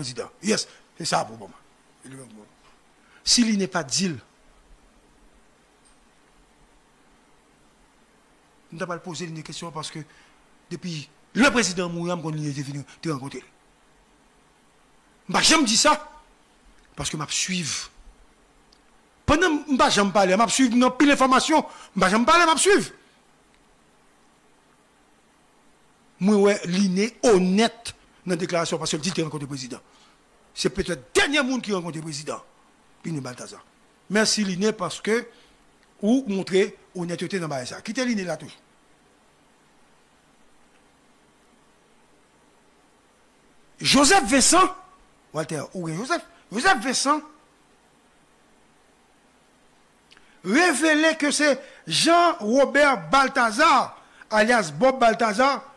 président. Yes, c'est ça pour moi. S'il n'est pas deal, je ne vais pas poser une question parce que depuis le président Mouyam, quand il était venu, tu as rencontré. Je ne dis ça parce que je suivre. Pendant que je ne parle pas, je suivre dans pile d'informations. Je ne parle pas, je suivre. Moi, l'inné honnête dans la déclaration parce que le dit qu'il rencontre le président. C'est peut-être le dernier monde qui rencontre le président. Liné Balthazar. Merci Liné parce que vous montrez honnêteté dans le ça. Quittez Liné là toujours. Joseph Vincent, Walter, oui, Joseph Vincent, révélait que c'est Jean-Robert Balthazar, alias Bob Balthazar,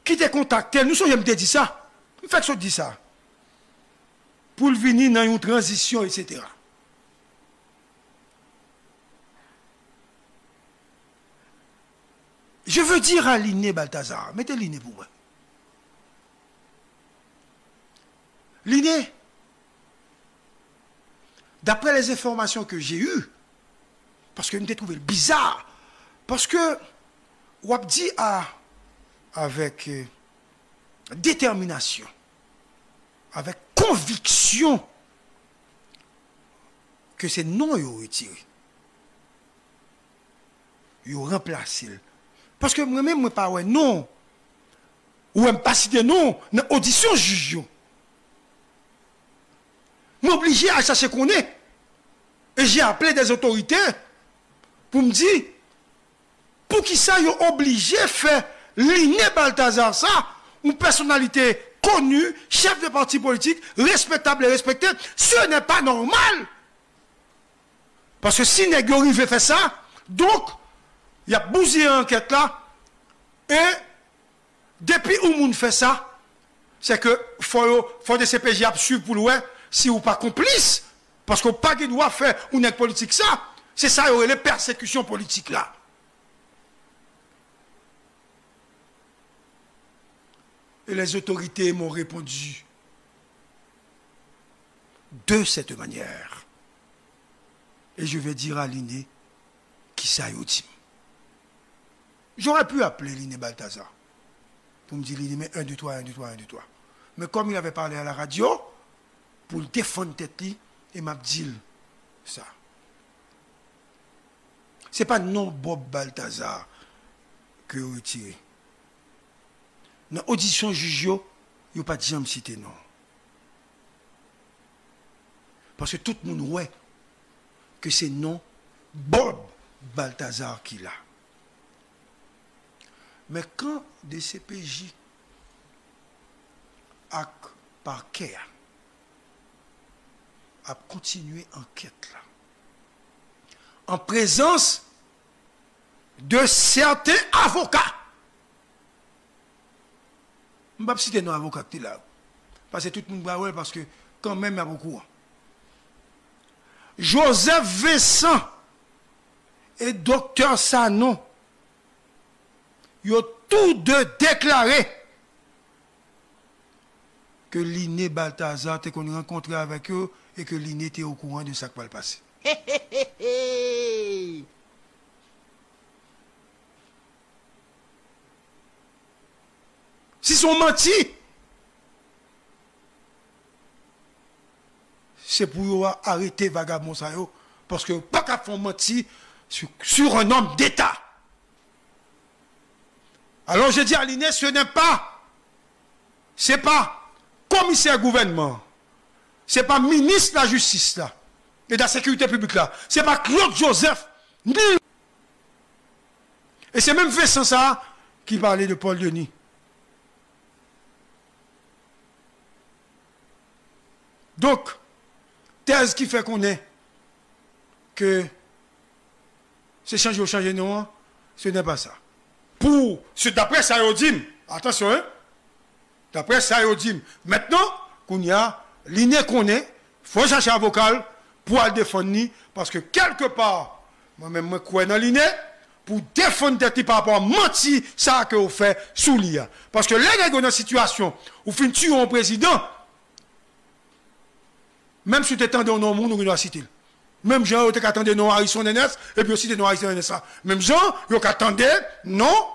qui t'a contacté. Nous sommes, je me dit ça. Il fait que je dis ça. Pour venir dans une transition, etc. Je veux dire à Liné Balthazar, mettez Liné pour moi. Liné, d'après les informations que j'ai eues, parce que je me trouvé bizarre, parce que on dit avec détermination, avec conviction, que c'est non yo retiré. Yo remplacé. Parce que moi-même, je ne pas ouais non. Ou même pas citer non dans l'audition juge. Je suis obligé à chercher qu'on est. Et j'ai appelé des autorités pour me dire, pour qui ça, ils sont obligés de faire Liné Balthazar ça, une personnalité connue, chef de parti politique, respectable et respecté, ce n'est pas normal. Parce que si Négori veut faire ça, donc, il y a bousillé enquête là, et depuis où moun fait ça, c'est que faut des CPJ suivre pour le si ou pas complice, parce qu'on pas qui doit faire une politique ça, c'est ça, il y aurait les persécutions politiques là. Et les autorités m'ont répondu de cette manière. Et je vais dire à Liné qui ça y est. J'aurais pu appeler Liné Balthazar pour me dire Liné, mais 1, 2, 3, 1, 2, 3, 1, 2, 3. Mais comme il avait parlé à la radio, pour le défendre tête, il m'a dit ça. Ce n'est pas non Bob Balthazar que vous retirez. Dans l'audition juge, il n'y a pas de jamais cité non. Parce que tout le monde voit que c'est non Bob Balthazar qui l'a. Mais quand des CPJ ak parquet a continué l'enquête là, en présence de certains avocats, je ne vais pas citer nos avocats qui sont là, parce que tout le monde va voir, parce que quand même il y a beaucoup. Joseph Vincent et Dr Sanon, ils ont tous deux déclaré que Liné Balthazar était qu'on rencontré avec eux et que Liné était au courant de ce qui va le passer. S'ils sont menti, c'est pour arrêter vagabond ça, parce que pas qu'à faire mentir sur un homme d'État. Alors je dis à Liné, ce n'est pas, c'est pas commissaire gouvernement, c'est pas ministre de la justice là, et de la sécurité publique là, c'est pas Claude Joseph, ni. Et c'est même Vincent ça qui parlait de Paul Denis. Donc, thèse qui fait qu'on est que c'est changer non, ce n'est pas ça. Pour, d'après Sayodim, attention, hein, d'après Sayodim, maintenant, qu'on y a, Liné qu'on est, il faut chercher un vocal pour le défendre, parce que quelque part, moi-même, je crois dans Liné, pour défendre des par rapport à mentir, ça que vous faites sous l'IA. Parce que là, dans une situation où vous tuez un président, Même si tu attendais un nom, nous doit citer. Même Jean, tu attendais non Harrison Nenes, et puis aussi des non Harrison Nenes. Même Jean, tu attendais non.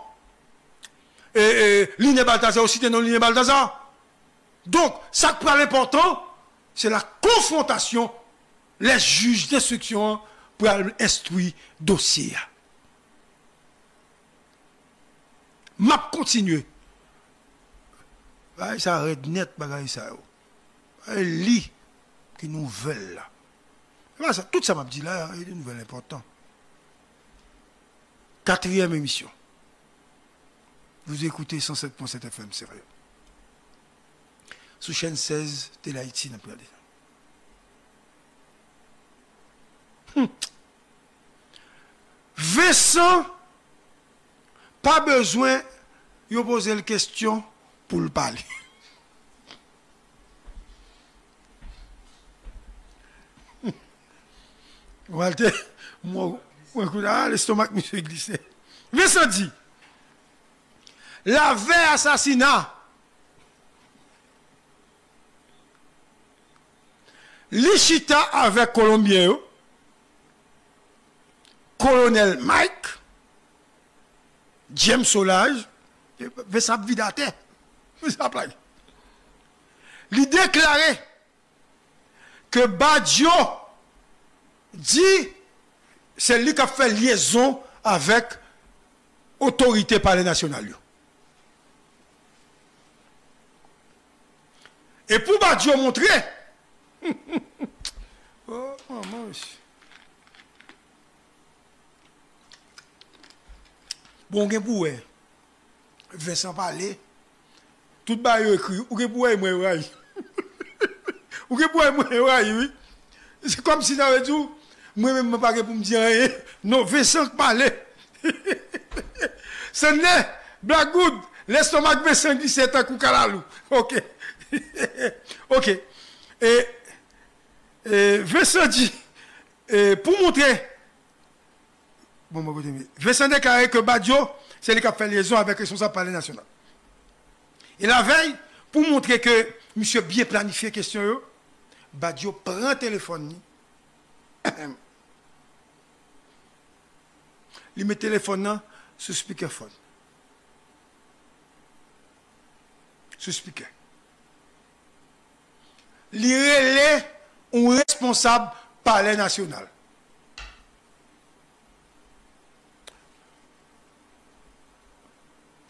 Et Liné Balthazar aussi, des non Liné Balthazar. Donc, ça qui est important, c'est la confrontation, les juges d'instruction pour instruire le dossier. M'a continué. Ça arrête net, bagaille ça. Lit qui nouvelle là. Tout ça m'a dit là, il y a une nouvelle importante. 4e émission. Vous écoutez 107.7 FM, sérieux. Sous chaîne 16, Télé Haïti, n'a plus regardé. Vincent, pas besoin de poser la question pour le parler. Walter, moi, l'estomac me fait glisser. Vincent dit, la veille assassinat, Lichita avec Colombien, colonel Mike, James Solage, Vincent Vidate, il déclarait que Badjo dit c'est lui qui a fait liaison avec autorité palais national. Et pour Badjo montrer, oh, bon, Vincent parlait, tout le monde écrit, oui. C'est comme si j'avais dit, moi-même, je ne pas pour me dire rien. Non, Vincent parlait. Ce n'est, Blackwood, l'estomac de Vincent qui s'est un coup calalou. Ok. Ok. Et Vincent dit, pour montrer, Vincent déclarait que Badjo, c'est lui qui a fait liaison avec le responsable palais national. Et la veille, pour montrer que monsieur bien planifié question, Badjo prend le téléphone. Il met le téléphone sur speakerphone. Sur speaker. Il relève un responsable palais national.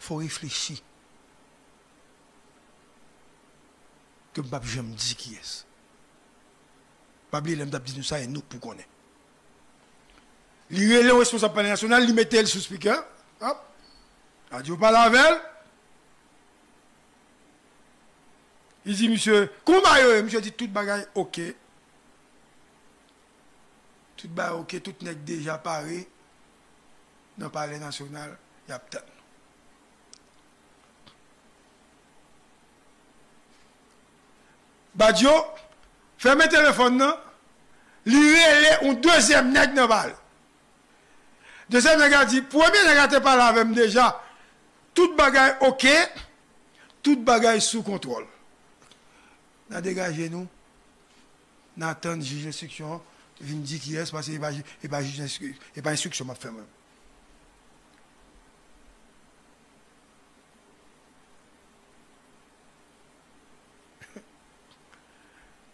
Il faut réfléchir. Que je me dis qui est. Babli, il m'a dit ça et nous pour connaître. Il relève le responsable palais national, il mettait le sous speaker. Hop. Radio parle avec elle. Il dit, monsieur, comment est-ce? Monsieur dit, tout bagaille, ok. Tout bagaille, ok, tout n'est déjà paré. Dans le palais national, il y a peut-être. Badjo, fermez le téléphone, il relève un deuxième nègre dans le bal. Deuxième nègre dit, premier nègre te parle avec moi déjà, tout bagaille ok, tout bagaille sous contrôle. Nous avons dégagé nous, nous attendons le juge d'instruction, il vient dire qui est, parce qu'il n'est pas juge d'instruction, il n'est pas instruction, m'a fait moi.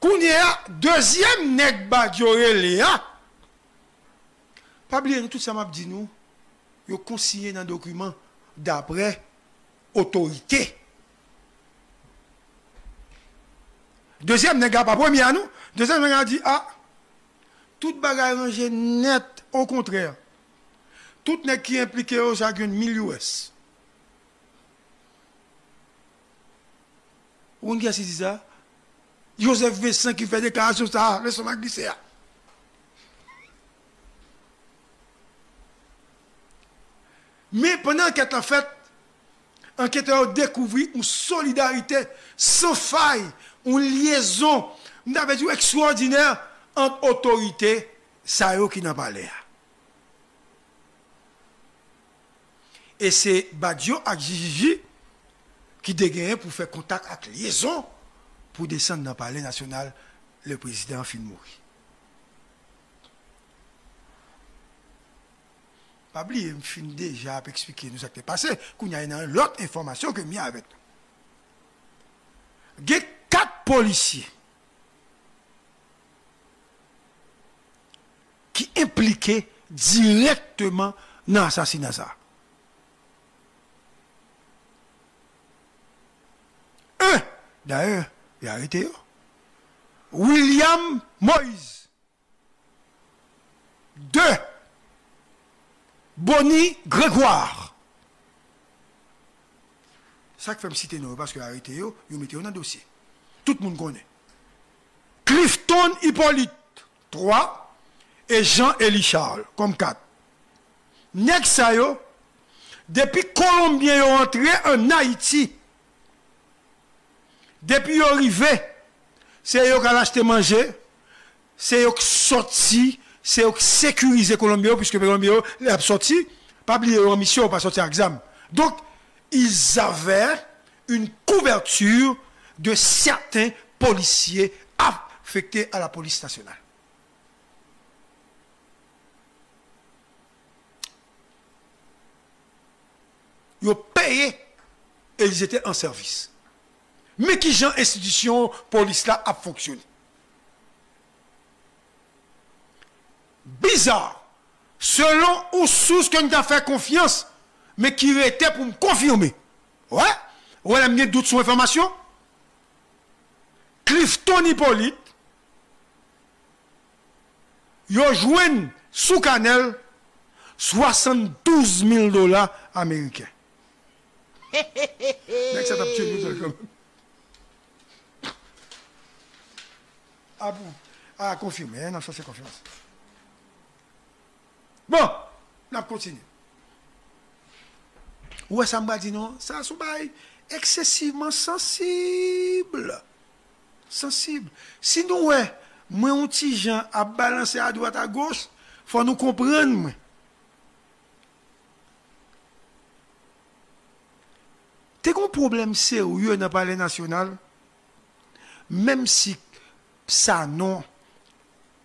Qu'on y a deuxième nègre Badjo Léa. Pas oublier tout ça m'a dit nous, yo consigné dans le document d'après autorité. Deuxième nègre pas premier à nous, deuxième nègre a dit ah toute bagaille rangée net au contraire. Tout nègre qui impliqué au chacun 1000 US. On qui a dit ça? Joseph Vincent qui fait déclaration ça, laisse-moi glisser. Mais pendant qu'elle a fait, enquêteur a découvert une solidarité sans faille, une liaison, nous avons dit extraordinaire entre autorités, ça qui n'a pas l'air. Et c'est Badjo et Gigi qui dégagent pour faire contact avec liaison pour descendre dans le palais national le président fin mourir. Pas oublier, je fin déjà à expliquer nous ce qui est passé, qu'il y a une autre information que j'ai avec nous. Il y a 4 policiers qui impliquaient directement dans l'assassinat. Un, d'ailleurs, il a arrêté. William Moïse. 2, Bonnie Grégoire. Ça qui fait me citer nous, parce que arrêté, ils mettent dans le dossier. Tout le monde connaît. Clifton Hippolyte, 3. Et Jean-Élie Charles, comme 4. Nek sa yo, depuis Colombien yo entré en Haïti, depuis yo arrivé, c'est yo qui acheté manger, c'est yo qui sorti, c'est yo qui sécurisé Colombien, puisque Colombien a sorti, pas oublier en mission, pas sorti à examen. Donc, ils avaient une couverture de certains policiers affectés à la police nationale. Ils ont payé et ils étaient en service. Mais qui genre institution police là a fonctionné? Bizarre. Selon ou source que nous avons fait confiance, mais qui était pour me confirmer. Ouais? Ouais, la minute doute sur information. Clifton Hippolyte, ils ont joué sous Canel 72 000 $ américains. Mec, ça t'a tué nous comme. Ah bon? Ah, confirmé, non, ça c'est confiance. Bon, on continue. Ouais, ça m'a dit non, ça c'est excessivement sensible. Sensible. Sinon, ouais, moi, un petit gens à balancer à droite, à gauche, faut nous comprendre. T'es un problème sérieux dans le palais national, même si ça non,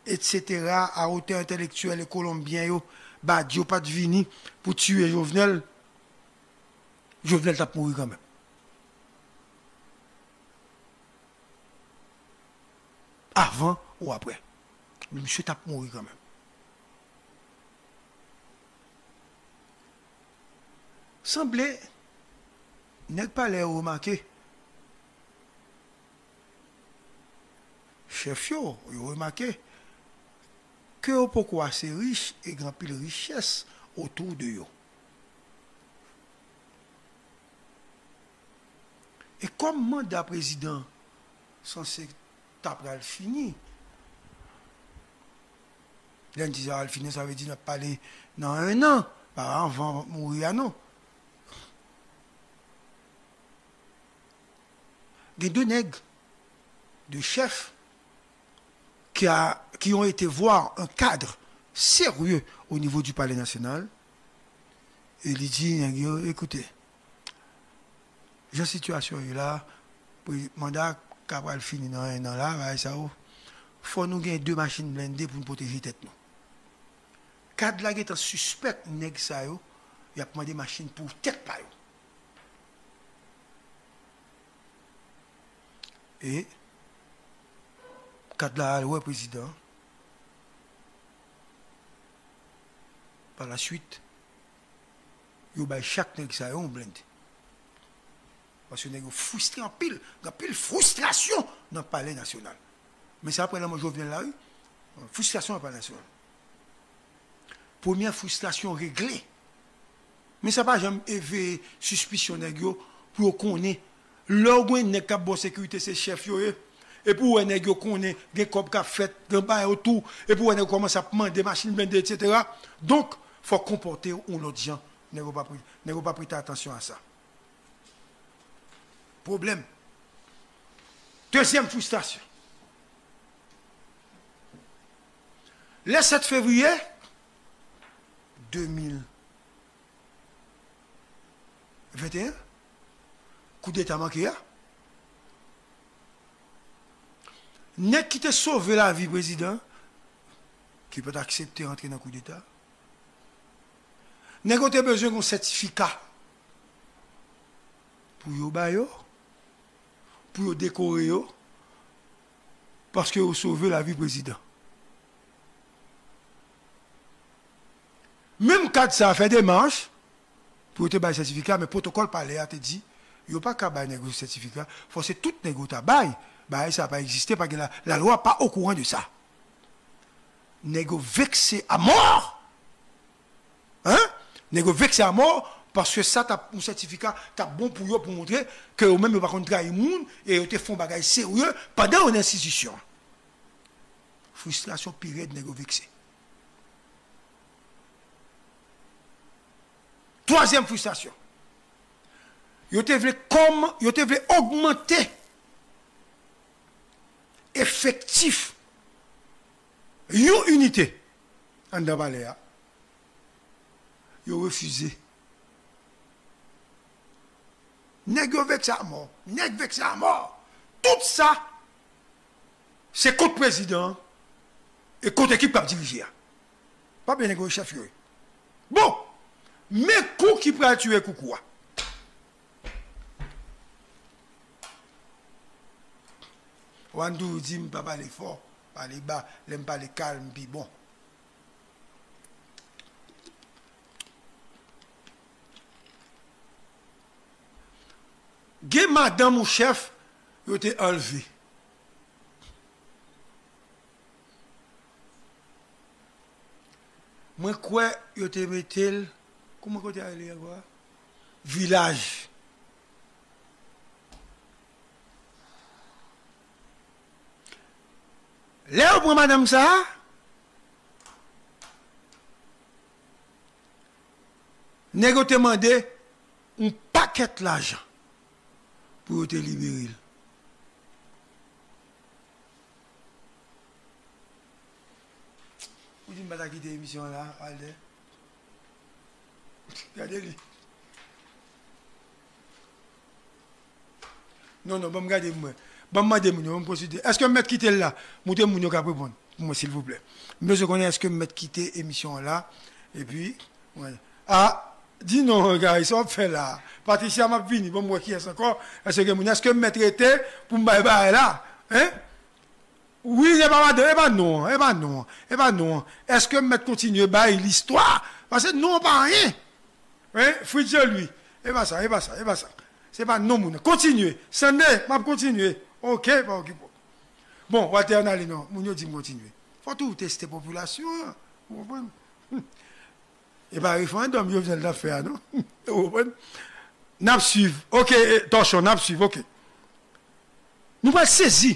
etc., à hauteur intellectuelle et colombien, bah, Dieu pas de vini pour tuer Jovenel, Jovenel t'a mouru quand même. Avant ou après. Le monsieur t'a mouru quand même. Semblait, n'est pas les remarquer. Chef yo, vous remarquez que pourquoi c'est riche et grand pile richesse autour de eux. Et comme mandat président censé taper fini, lundi al fini, ça veut dire pas parler dans 1 an, pas avant mourir non. Des 2 nègres de chefs qui ont été voir un cadre sérieux au niveau du palais national. Et il dit, écoutez, j'ai une situation là, pour le mandat capable fini dans 1 an là, il faut nous gagner 2 machines blindées pour nous protéger la tête. Cadre là qui est suspect, nèg ça yo, il a demandé des machines pour tête pa yo. Et cadre là, le président, par la suite, il y a chaque nèg ça yo blindé. Parce que nous sommes frustrés en pile, frustration dans le palais national. Mais c'est après la je viens là, frustration dans le palais national. Première frustration réglée. Mais ça n'a pas jamais éveillé suspicion pour connaître l'orgue n'est pas bonne sécurité, c'est chef. Et pour qu'on connaît des copes qui ont fait dans le autour, et pour qu'on commence à prendre des machines blindées, etc. Donc, il faut comporter un autre gens. N'est-ce pas prêter attention à ça. Problème. Deuxième frustration. Le 7 février 2021, coup d'état manqué. N'est qui te sauvé la vie, président, qui peut accepter rentrer dans le coup d'État. N'est qui besoin d'un certificat pour yo bayo, pour yo décorer yo, parce que vous sauvez la vie président. Même quand ça a fait des manches, pour te bailler certificat, mais le protocole parlé a te dit, il n'y a pas qu'à bailler un certificat, il faut que tout négocier bail. Bah, ça n'a pas existé parce que la loi n'est pas au courant de ça. Négo vexé à mort. Hein? Négo vexé à mort parce que ça, un certificat, tu bon pour eux pour montrer que eux-mêmes, ils ne vont pas trahir le monde et ils te font des choses sérieux pendant une institution. Frustration pire de négo vexé. Troisième frustration. Ils te veulent augmenter effectif une unité en Dabaléa. Ils ont refusé. Nèg vexé à mort. Nèg vexé à mort. Tout ça, c'est contre le président et contre l'équipe qui a dirigé. Pas bien négocier chef. Bon, mais coup qui peut tuer coucou. Wandou dit, pas parler fort, parler bas, l'aime parler calme, puis bon. Gé madame ou chef, il était enlevé. Moi, quoi, il était mettel, comment il était allé voir? Village. Là, pour madame ça, nèg te demandé un paquet l'argent pour te libérer. Vous dites, je vais quitter l'émission là, allez. Regardez-le. Non, non, bon, regardez-moi. Bon, je procéder. Est-ce que je vais quitter là? Je vais répondre pour moi, s'il vous plaît. Mais je connais, est-ce que je vais quitter l'émission là? Et puis, ouais. Ah, dis non, gars, ils sont faits là. Patricia m'a fini, bon, moi qui est encore. Est-ce que je vais traiter pour me bailler là? Hein? Oui, et pas non, et pas non, et pas non. Est-ce que je vais continuer à bailler l'histoire? Parce que non, pas rien. Hein? Fritz, lui. Et pas ça, et pas ça, et pas ça. C'est pas non, mon. Continuez. Sunday, m'a continuer. Ok, bon, ok. Bon, Walter, on allait, non. Mon dit continuer. Faut tout tester la population. Vous comprenez? Et pas référendum, vous venez de faire, non? Vous comprenez? N'a suivre. Ok, attention, n'a suivre, ok. Nous allons saisir.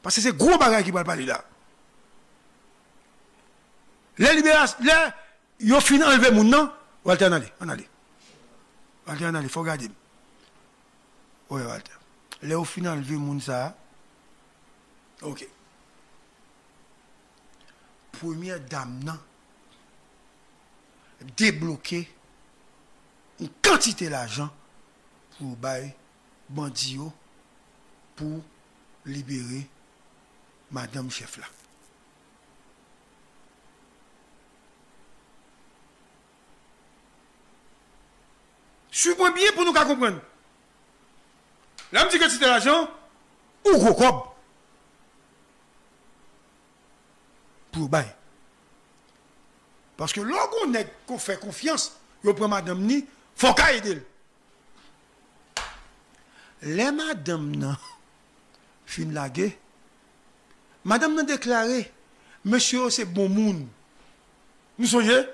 Parce que c'est gros bagage qui va parler là. Les libérations, ils ont fini d'enlever mon nom. Walter, on allait, on allait. Walter, on allait, il faut regarder. Oui, Walter. Là, au final, le monde ça. Ok. Première dame, non. Débloquer une quantité d'argent pour bailler bandits pour libérer madame chef là. Suivez bien pour nous comprendre. Là, je dis que c'était l'argent, ou gros cob. Pour bailler. Parce que lorsqu'on qu'on fait confiance, on prend madame ni, il faut qu'elle aide. Les madame nan, fin lagué, madame nan déclaré, monsieur c'est bon monde. Vous voyez,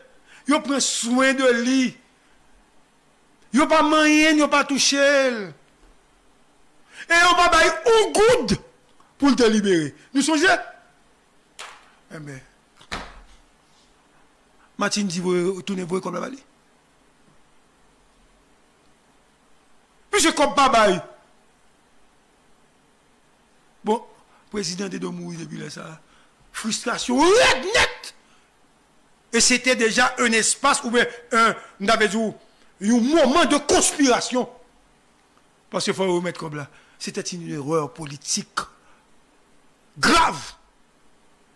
il prend soin de lui. Il pas moyen, il pas touché. Et on va bailler un good pour te libérer. Nous songez? Eh bien, Martine dit, vous tournez vous comme la balle. Puisque comme pas bailler. Bon, président de mourir depuis là, ça. Frustration net. Et c'était déjà un espace où on avait dit un moment de conspiration. Parce qu'il faut remettre comme là. C'était une erreur politique. grave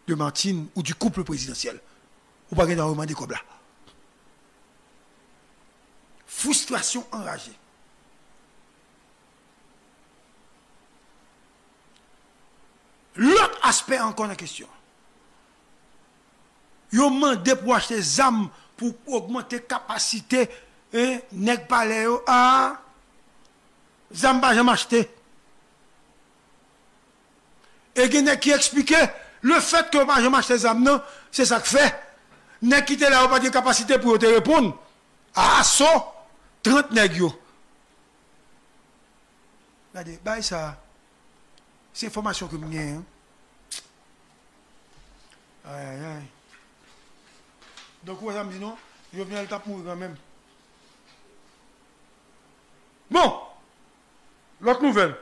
de Martine ou du couple présidentiel. Ou pas dans le comme là. Frustration enragée. L'autre aspect encore la question. Ils ont demandé pour acheter des armes pour augmenter la capacité nèg palais à zam pas jamais acheté. Et il y a qui expliquait le fait que pas jamais acheté des armes, c'est ça que fait. Nèg qui était là pas de capacité pour te répondre. À assaut 30 nèg yo. Regardez, bah ça c'est information que j'ai. Hein? Aïe aïe aïe. Donc vous avez dit non, je viens le taper mourir quand même. Bon, l'autre nouvelle.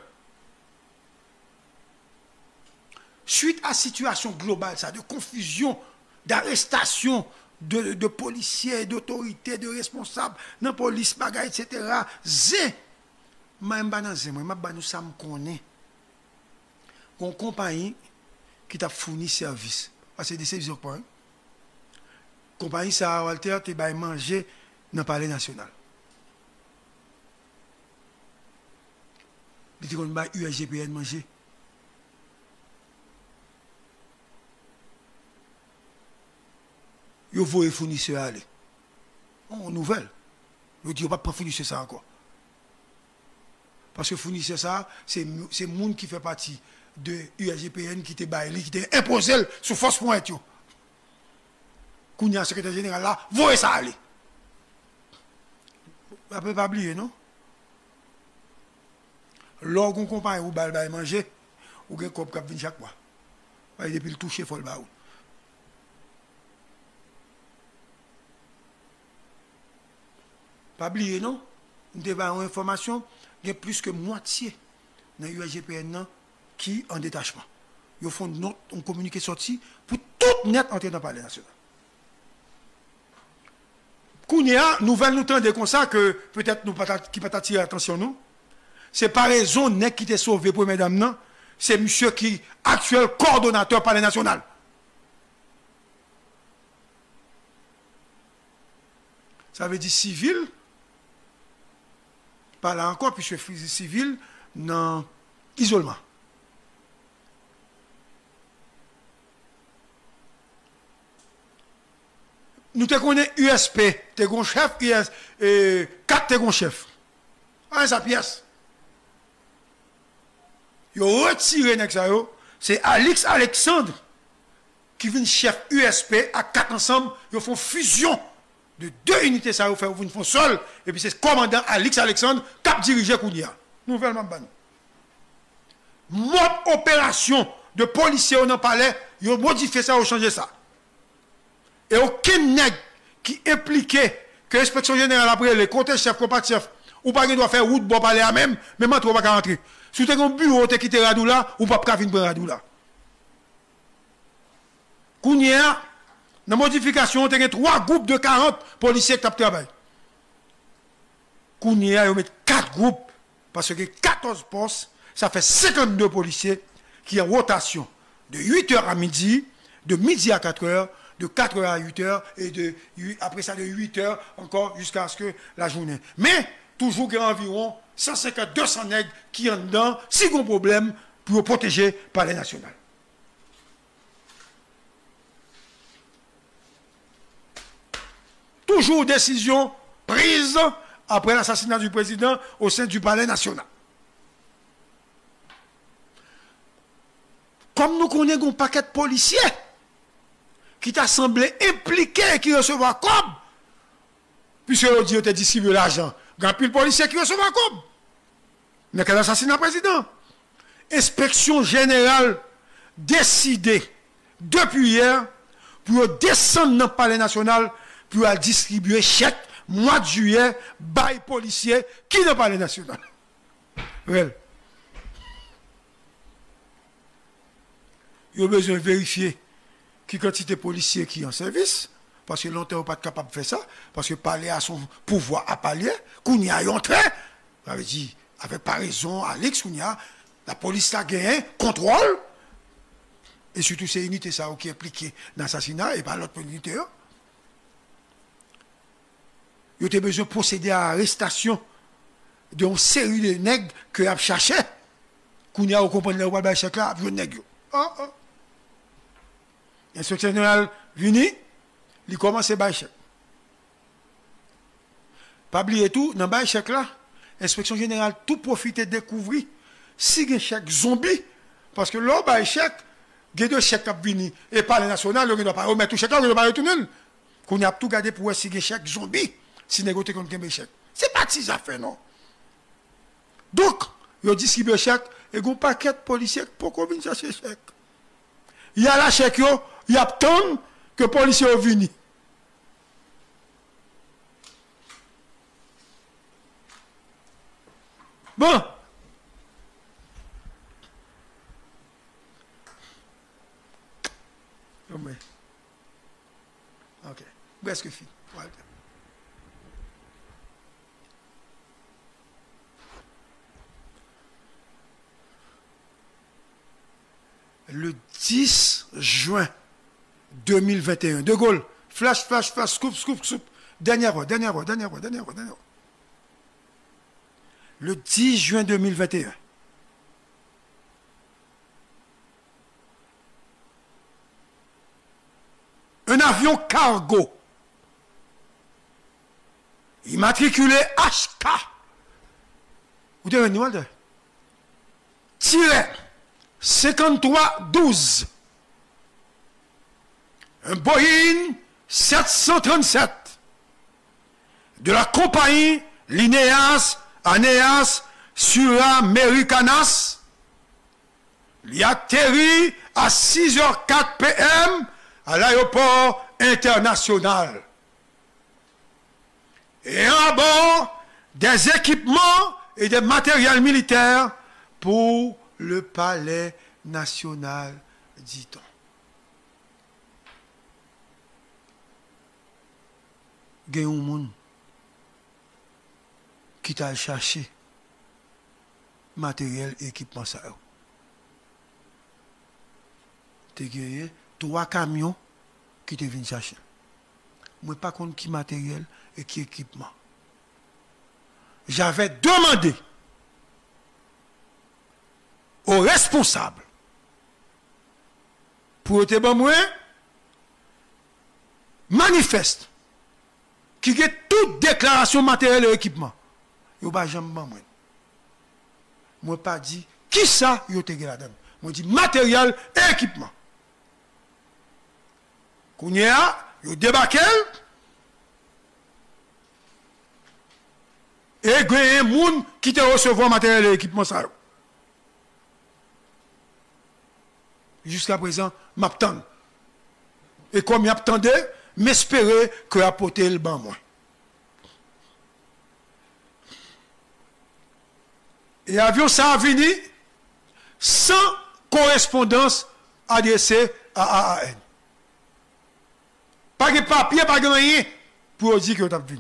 Suite à situation globale, ça, de confusion, d'arrestation de policiers, d'autorités, de responsables, dans la police, bagaille, etc. Zé, moi, nous sommes connaît. Une compagnie qui t'a fourni service. Parce que c'est des services quoi. Compagnie ça, Walter, tu vas manger dans le palais national. Il dit qu'on va USGPN manger. Yo voye fournisseur aller. On nouvelle. Yo dit on pas prendre fournisseur ça encore. Parce que fournisseur ça, c'est monde qui fait partie de USGPN qui te baillé, qui te imposé sous force pointe yo. Kounya secrétaire général là, voye ça aller. On peut pas oublier non? Lorsqu'on compagnie ou bal manger, ou gen kop k'ap vinn chaque mois. Depuis le toucher faut le baou. Pas oublier non? Nous devons une information, il y a plus que moitié dans l'USGPN qui en détachement. Ils font un communiqué sorti pour tout net entrer dans le palais national. Kounia, nouvelle nous tendez comme ça que peut-être nous qui pas attirer attention nous. C'est pas raison net qui t'est sauvé pour mesdames non, c'est monsieur qui actuel coordonnateur palais national. Ça veut dire civil. Pas là encore, puisque civil dans isolement. Nous te connaissons USP, te gon chef, US, 4 te gon chef. Ah, sa pièce. Yo retiré nek ça yo, c'est Alix Alexandre qui vient chef USP à 4 ensemble, ils font fusion de 2 unités ça yo fait une font seul et puis c'est commandant Alix Alexandre qui dirige Kounia. Nouvelle ban. Mode opération de policiers dans le palais, ils ont modifié ça, ils ont changé ça. Et aucun nègre qui impliquait que l'inspection générale après les côtés chef, combat chef, ou pas qu'il doit faire route pour parler à même, mais maintenant on va pas rentrer. Si tu as un bureau, tu as quitté Radou là, ou pas venir prendre Radou là. Kounia, dans la modification, tu as 3 groupes de 40 policiers qui travaillent. Kounia, ils mettent 4 groupes, parce que 14 postes, ça fait 52 policiers qui en rotation de 8h à midi, de midi à 4h, de 4h à 8h, et après ça de 8h encore jusqu'à ce que la journée. Mais, toujours qu'il y a environ 150-200 nègres qui sont dedans, si on a un problème, pour protéger par les nationales. Toujours décision prise après l'assassinat du président au sein du palais national. Comme nous connaissons un paquet de policiers qui t'a semblé impliqué qui recevra comme, puisque le dit était distribué l'argent, il y a plus de policiers qui recevra comme. Mais quel assassinat président? Inspection générale décidée depuis hier pour descendre dans le palais national pour distribuer chèque mois de juillet bail policiers qui dans le palais national. Well. Il y a besoin de vérifier qui quantité de policiers qui en service, parce que longtemps on n'est pas capable de faire ça, parce que parler à son pouvoir à parler, qu'on y a entré, j'avais dit, avec par raison, Alex, qu'on y a, la police a gagné, contrôle, Et surtout, c'est unité ça qui est impliquée dans l'assassinat et pas l'autre unité. Il y a besoin de procéder à l'arrestation d'une série de nègres que a cherché. Qu'on y a au comprendre le roi de chèque là, vieux nègres. L'inspecteur général venu, il commence à bailler chèque. Pas oublier tout, dans le chèque là, l'inspection générale tout profite de découvrir si il y a un chèque zombie, parce que là, il chèque, il y a deux chèques qui viennent, et par le national, il ne doit pas remettre tout chèque là, il ne doit pas retourner. Qu'on a tout gardé pour voir si il y a un chèque zombie, si négocier contre un chèque. Ce n'est pas si ça fait, non. Donc, il a distribué le chèque, et il y a un paquet de policiers pour qu'on vienne chercher le chèque. Il y a la chèque, il y a tant que les policiers sont venus. Bon. Ok. Presque fini. Voilà. Le 10 juin 2021, De Gaulle, flash, scoop. Dernière voix. Le 10 juin 2021. Un avion cargo, immatriculé HK, vous devez nous dire, tiré 5312, un Boeing 737 de la compagnie Lineas Aeneas Suramericanas, il atterrit à 6h04 p.m. à l'aéroport international. Et à bord, des équipements et des matériels militaires pour le palais national, dit-on. Il y a un monde qui t'a cherché matériel et équipement ça. Tu as 3 camions qui te viennent chercher. Moi, pas contre qui matériel et qui équipement. J'avais demandé aux responsables pour te bon moi manifeste qui a toute déclaration matériel et équipement. Yo pas jamais moi. Moi pas dit qui ça yo te là-dedans. Moi dit matériel et équipement. Kounya yo débarqué et il y a un monde qui te recevoir matériel et équipement ça. Jusqu'à présent, m'attend. Et comme m'attendais, m'espérer que apporter le ban moi. Et l'avion ça a venu sans correspondance adressée à AAN. Pas de papier, pas de rien pour dire que tu as venu.